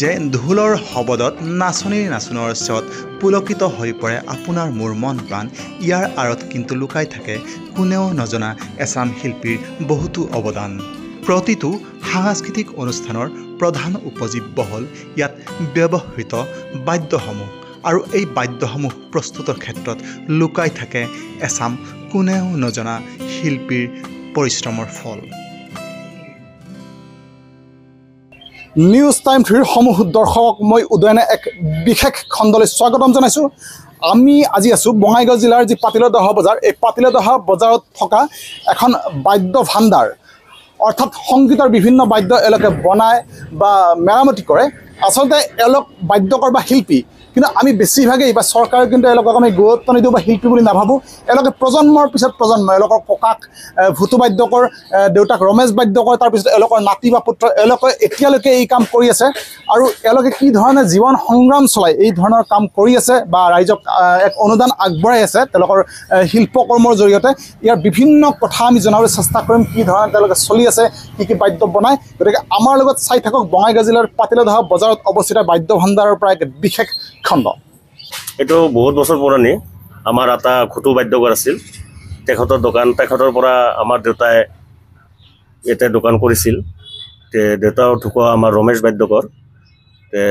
যে ঢোলৰ শব্দত নাচনীৰ নাচনৰ স্বত পুলকিত হৈ পৰে আপোনাৰ মোৰ মন প্ৰাণ ইয়াৰ আঁৰত কিন্তু লুকাই থাকে কোনেও নজনা এছাম শিল্পীৰ বহুতো অৱদান প্ৰতিটো সাংস্কৃতিক অনুষ্ঠানৰ প্ৰধান উপজীব্য হ'ল ইয়াত ব্যৱহৃত বাদ্যসমূহ আৰু এই বাদ্যসমূহ প্ৰস্তুতৰ ক্ষেত্ৰত লুকাই থাকে এছাম কোনেও নজনা শিল্পীৰ পৰিশ্ৰমৰ ফল নিউজ টাইম 3 সমূহ দৰ্শকক মই উদয়নে এক বিশেষ খণ্ডলৈ স্বাগতম জনাইছো আমি আজি আছো বঙাইগাঁও জিলাৰ যি পাতিলদহ বজাৰ এই পাতিলদহ বজাৰত থকা এখন বাদ্য ভাণ্ডাৰ অৰ্থাৎ সংগীতৰ বিভিন্ন বাদ্য এলোকে বনায় বা মেৰামতি কৰে আচলতে এলোক বাদ্যকৰ বা শিল্পী কিন্তু আমি বেছিভাগেই বা চৰকাৰে কিন্তু এলোকক আমি গুৰুত্ব নিদিওঁ বা শিল্পী বুলি নাভাবোঁ এলোকে প্ৰজন্মৰ পিছত প্ৰজন্ম এলোকৰ ককাক ভূতু বাদ্যকৰ দেউতাক ৰমেশ বাদ্যকৰ তাৰপিছত এলোকৰ নাতি বা পুত্ৰ এলোকে এতিয়ালৈকে এই কাম কৰি আছে আৰু এলোকে কি ধৰণে জীৱন সংগ্ৰাম চলাই এই ধৰণৰ কাম কৰি আছে বা ৰাইজক এক অনুদান আগবঢ়াই আছে তেওঁলোকৰ শিল্পকৰ্মৰ জৰিয়তে ইয়াৰ বিভিন্ন কথা আমি জনাবলৈ চেষ্টা কৰিম কি ধৰণে তেওঁলোকে চলি আছে কি বাদ্য বনায় গতিকে আমাৰ লগত চাই থাকক বঙাইগাঁও জিলাৰ পাতিলদহ বজাৰত অৱস্থিত বাদ্য ভাণ্ডাৰৰ পৰা এক বিশেষ খণ্ড এইটো বহুত বছৰ পুৰণি আমাৰ এটা খুটু বাদ্যকৰ আছিল তেখেতৰ দোকান তেখেতৰ পৰা আমাৰ দেউতাই এটা দোকান কৰিছিল তে দেউতাও ঢুকুৱা আমাৰ ৰমেশ বাদ্যকৰ তে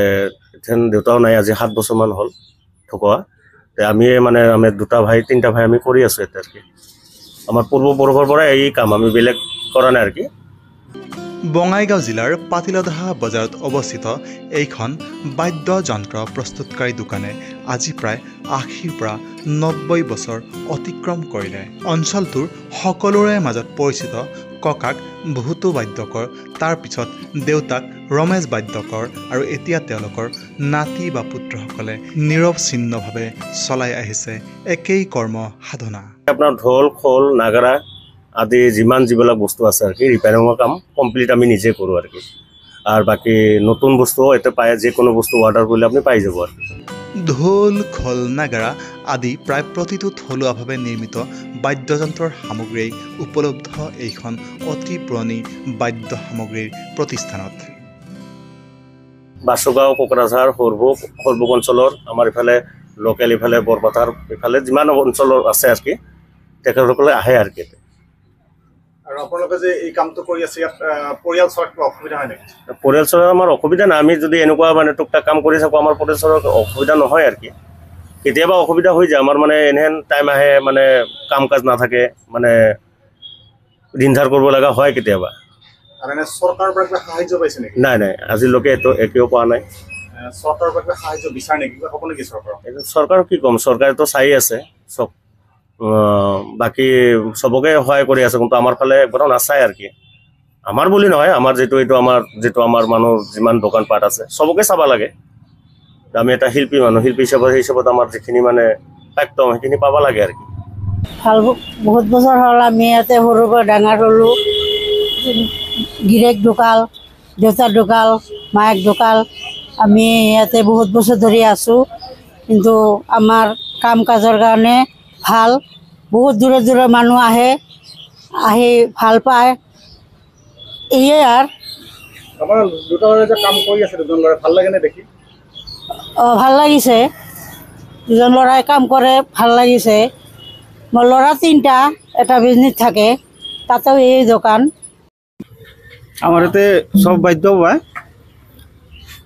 এথেন দেউতাও নাই আজি 7 বছৰমান হ'ল ঢুকুৱা তে আমি মানে আমি দুটা ভাই তিনিটা ভাই আমি কৰি আছোঁ এতিয়ালৈকে আমাৰ পূৰ্বপুৰুষৰ পৰা এই কাম আমি বেলেগ কৰা নাই আৰু কি বঙাইগাঁও জিলাৰ পাতিলদহ বজাৰত অৱস্থিত এইখন বাদ্যযন্ত্ৰ প্ৰস্তুতকাৰী দোকানে আজি প্ৰায় 80ৰ পৰা 90 বছৰ অতিক্ৰম কৰিলে অঞ্চলটোৰ সকলোৰে মাজত পৰিচিত ককাক ভূতু বাদ্যকৰ তাৰ পিছত দেউতাক ৰমেশ বাদ্যকৰ আৰু এতিয়া তেওঁলোকৰ নাতি বা পুত্ৰসকলে নিৰৱচ্ছিন্নভাৱে চলাই আহিছে একেই কৰ্ম সাধনা আপোনাৰ ঢোল খোল নাগাৰা আদি যিমান যিবিলাক বস্তু আছে আৰু কি ৰিপেয়াৰিঙৰ কাম কমপ্লিট আমি নিজে কৰোঁ আৰু কি আৰু বাকী নতুন বস্তুও এতে পায় যিকোনো বস্তু অৰ্ডাৰ কৰিলে আপুনি পাই যাব আৰু ঢোল খোল নাগাৰা আদি প্ৰায় প্ৰতিটো থলুৱাভাৱে নিৰ্মিত বাদ্যযন্ত্ৰৰ সামগ্ৰী উপলব্ধ এইখন অতি পুৰণি বাদ্য সামগ্ৰীৰ প্ৰতিষ্ঠানত বাসুগাঁও কোকৰাঝাৰ সৰভোগ অঞ্চলৰ আমাৰ ইফালে লোকেল ইফালে বৰপথাৰ ইফালে যিমান অঞ্চলৰ আছে আৰু কি তেখেতসকলে আহে আৰু কি আৰু আপোনালোকে যে এই কামটো কৰি আছে ইয়াত পৰিয়াল চলাত অসুবিধা হয় নেকি পৰিয়াল চলাত আমাৰ অসুবিধা নাই আমি যদি এনেকুৱা মানে টুকটাক কাম কৰি থাকোঁ আমাৰ পৰিয়াল চলাত অসুবিধা নহয় আৰু কি কেতিয়াবা অসুবিধা হৈ যায় আমাৰ মানে এনেহেন টাইম আহে মানে কাম কাজ নাথাকে মানে দিন ধাৰ কৰিব লগা হয় কেতিয়াবা আৰু এনে চৰকাৰৰ পৰা কিবা সাহায্য পাইছে নেকি নাই নাই আজিলৈকে এইটো একেও পোৱা নাই চৰকাৰৰ পৰা কিবা সাহায্য বিচাৰে নেকি কিবা হ'ব নেকি চৰকাৰক কি ক'ম চৰকাৰেতো চাই আছে চব বাকী সবকে সহায় কৰি আছে কিন্তু আমাৰ ফালে একবাৰ নাচায় আৰু কি আমাৰ বুলি নহয় আমাৰ যিটো আমাৰ মানুহ যিমান দোকান পাট আছে সবকে চাব লাগে আমি এটা শিল্পী মানুহ শিল্পী হিচাপত সেই হিচাপত আমাৰ যিখিনি মানে প্ৰাপ্য সেইখিনি পাব লাগে আৰু কি ভাল বহুত বছৰ হ'ল আমি ইয়াতে সৰুৰ পৰা ডাঙৰ হ'লোঁ গিৰেক ঢুকাল দেউতা ঢুকাল মায়েক ঢুকাল আমি ইয়াতে বহুত বছৰ ধৰি আছোঁ কিন্তু আমাৰ কাম কাজৰ কাৰণে ভাল বহুত দূৰৰ দূৰৰ মানুহ আহি ভাল পায় এয়ে আৰু আমাৰ দুটা যে কাম কৰি আছে দুজন ল'ৰাই ভাল লাগে নে দেখি ভাল লাগিছে দুজন ল'ৰাই কাম কৰে ভাল লাগিছে মোৰ ল'ৰা 3টা এটা বিজনেছ থাকে তাতেও এই দোকান আমাৰ এতে সব বাদ্য পায়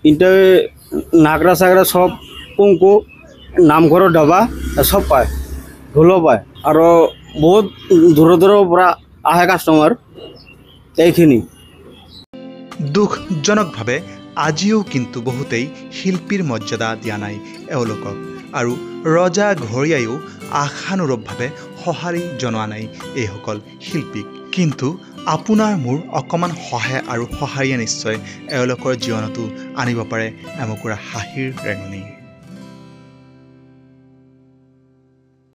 ইনতে নাগৰা সাগৰা সব পঙ্কু নামঘৰৰ ডবা সব পায় ঢোলো পায় আৰু বহুত দূৰৰ দূৰৰ পৰা আহে কাষ্টমাৰ এইখিনি দুখজনকভাৱে আজিও কিন্তু বহুতেই শিল্পীৰ মৰ্যাদা দিয়া নাই এওঁলোকক আৰু ৰজা ঘৰীয়াইও আশানুৰূপভাৱে সঁহাৰি জনোৱা নাই এইসকল শিল্পীক কিন্তু আপোনাৰ মোৰ অকণমান সহায় আৰু সঁহাৰিয়ে নিশ্চয় এওঁলোকৰ জীৱনতো আনিব পাৰে এমকুৰা হাঁহিৰ ৰেঙনি